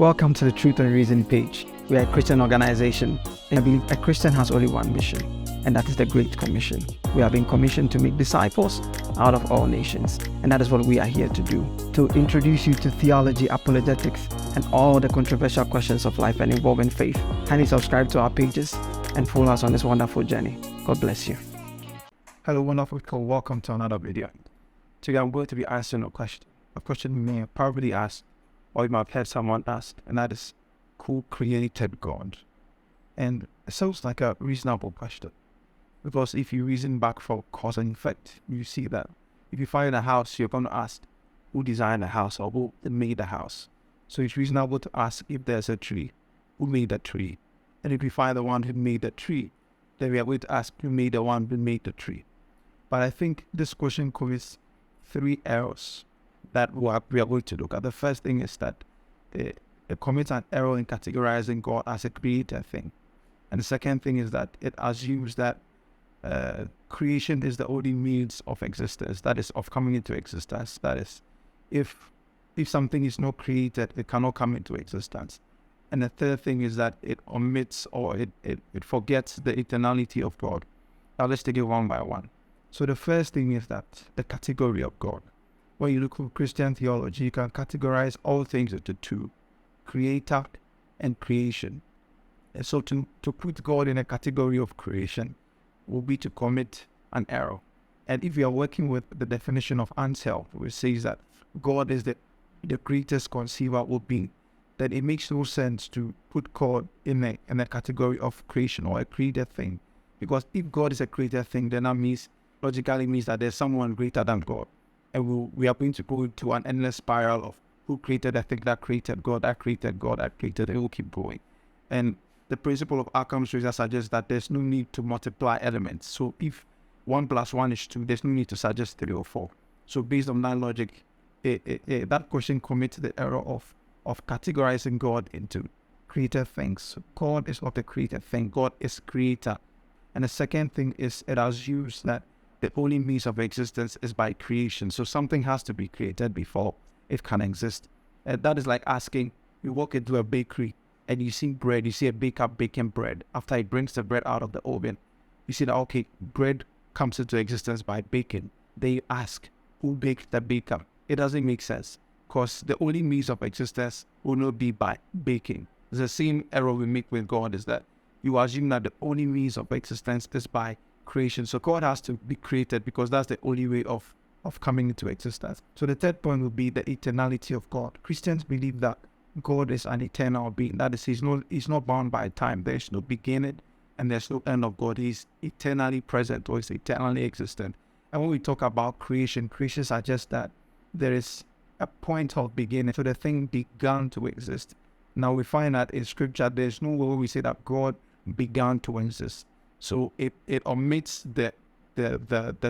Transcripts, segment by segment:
Welcome to the Truth and Reason page. We are a Christian organization, and I believe a Christian has only one mission, and that is the Great Commission. We have been commissioned to make disciples out of all nations, and that is what we are here to do. To introduce you to theology, apologetics, and all the controversial questions of life and involving faith. Kindly subscribe to our pages and follow us on this wonderful journey. God bless you. Hello, wonderful people. Welcome to another video. Today I'm going to be answering a question you may have probably asked, or you might have heard someone ask, and that is, who created God? And it sounds like a reasonable question, because if you reason back for cause and effect, you see that if you find a house, you're going to ask, who designed the house or who made the house? So it's reasonable to ask, if there's a tree, who made the tree? And if you find the one who made the tree, then we are going to ask, who made the one who made the tree? But I think this question commits three errors that we are going to look at. The first thing is that it commits an error in categorizing God as a creator thing. And the second thing is that it assumes that creation is the only means of existence, that is, of coming into existence. That is, if something is not created, it cannot come into existence. And the third thing is that it omits or it forgets the eternality of God. Now let's take it one by one. So the first thing is that the category of God. When you look at Christian theology, you can categorize all things into two: creator and creation. And so to put God in a category of creation will be to commit an error. And if you are working with the definition of Ansel, which says that God is the greatest conceivable being, then it makes no sense to put God in a category of creation or a created thing. Because if God is a created thing, then that logically means that there's someone greater than God. And we are going to go into an endless spiral of who created the thing that created God, that created God, that created, it will keep going. And the principle of Occam's razor suggests that there's no need to multiply elements. So if 1 + 1 is 2, there's no need to suggest 3 or 4. So based on that logic, that question commits the error of categorizing God into created things. God is not a created thing. God is creator. And the second thing is it assumes that the only means of existence is by creation. So something has to be created before it can exist. And that is like asking, you walk into a bakery and you see bread, you see a baker baking bread. After he brings the bread out of the oven, you see that, okay, bread comes into existence by baking. They ask, who baked the baker? It doesn't make sense, because the only means of existence will not be by baking. The same error we make with God is that you assume that the only means of existence is by creation. So God has to be created because that's the only way of coming into existence. So the third point will be the eternality of God. Christians believe that God is an eternal being. That is, he's not bound by time. There's no beginning and there's no end of God. He's eternally present, or he's eternally existent. And when we talk about creation suggests that there is a point of beginning. So the thing began to exist. Now we find that in scripture, there's no way we say that God began to exist. So it omits the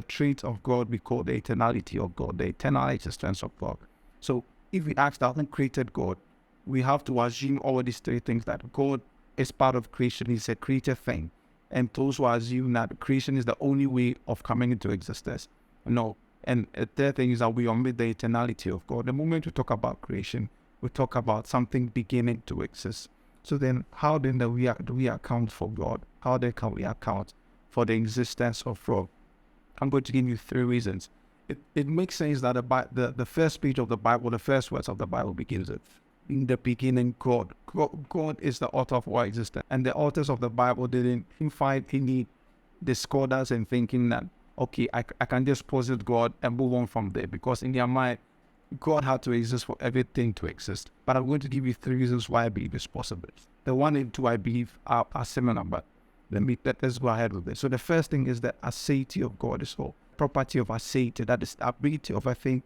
trait of God we call the eternality of God, the eternal existence of God. So if we ask that who created God, we have to assume all these three things: that God is part of creation, he's a created thing. And those who assume that creation is the only way of coming into existence, no. And the third thing is that we omit the eternality of God. The moment we talk about creation, we talk about something beginning to exist. So then, how then do we account for God? How then can we account for the existence of God? I'm going to give you three reasons. It makes sense that the first page of the Bible, the first words of the Bible begins with, in the beginning, God. God is the author of all existence. And the authors of the Bible didn't find any discordance in thinking that, okay, I can just posit God and move on from there, because in their mind, God had to exist for everything to exist. But I'm going to give you three reasons why I believe it's possible. The 1 and 2 I believe are similar, but let's go ahead with this. So the first thing is the aseity of God. Is all property of aseity, that is the ability of a thing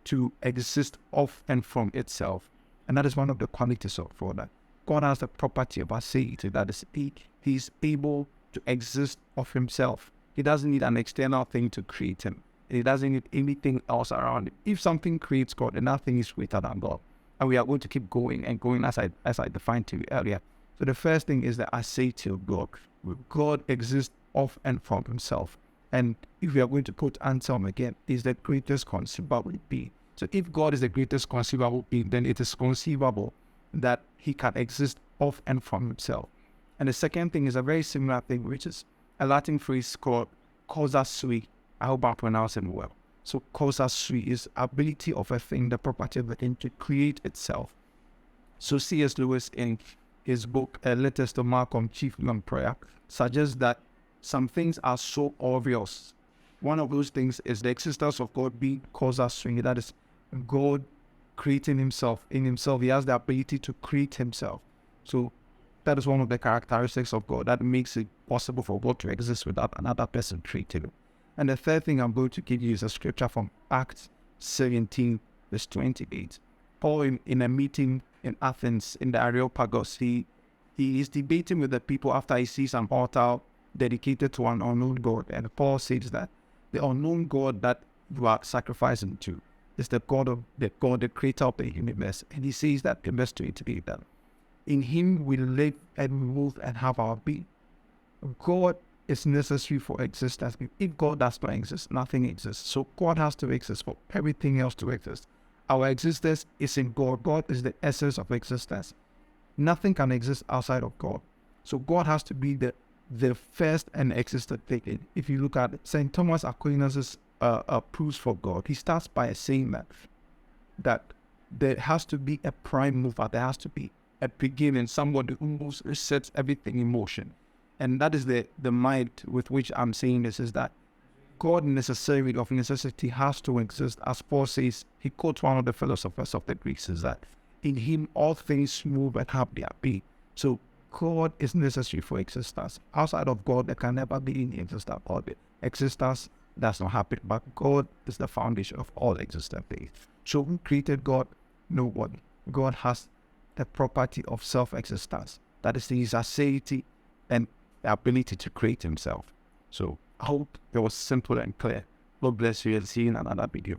to exist of and from itself. And that is one of the qualities of God. God has the property of aseity, that is, he's able to exist of himself. He doesn't need an external thing to create him. He doesn't need anything else around it. If something creates God, then that thing is greater than God. And we are going to keep going and going as I defined to you earlier. So the first thing is the aseity of God. God exists of and from himself. And if we are going to quote Anselm again, is the greatest conceivable being. So if God is the greatest conceivable being, then it is conceivable that he can exist of and from himself. And the second thing is a very similar thing, which is a Latin phrase called causa sui. I hope I'm pronouncing it well. So causa sui is ability of a thing, the property of a thing to create itself. So C.S. Lewis in his book, Letters to Malcolm, Chiefly on Prayer, suggests that some things are so obvious. One of those things is the existence of God being causa sui, that is God creating himself. In himself, he has the ability to create himself. So that is one of the characteristics of God that makes it possible for God to exist without another person creating him. And the third thing I'm going to give you is a scripture from Acts 17, verse 28. Paul, in a meeting in Athens, in the Areopagus, he is debating with the people after he sees an altar dedicated to an unknown God. And Paul says that the unknown God that you are sacrificing to is the the creator of the universe. And he says that in verse 28 that in him we live and move and have our being. God is necessary for existence. If God does not exist, nothing exists. So God has to exist for everything else to exist. Our existence is in God. God is the essence of existence. Nothing can exist outside of God. So God has to be the first and existent thing. If you look at St. Thomas Aquinas' proofs for God, he starts by saying that there has to be a prime mover. There has to be a beginning, somebody who sets everything in motion. And that is the mind with which I'm saying this, is that God necessarily, of necessity, has to exist. As Paul says, he quotes one of the philosophers of the Greeks, is that in him all things move and have their being. So God is necessary for existence. Outside of God, there can never be any existence or existence does not happen. But God is the foundation of all existent things. So who created God? Nobody. God has the property of self-existence. That is his aseity and the ability to create himself. So I hope it was simple and clear. God bless you, and see you in another video.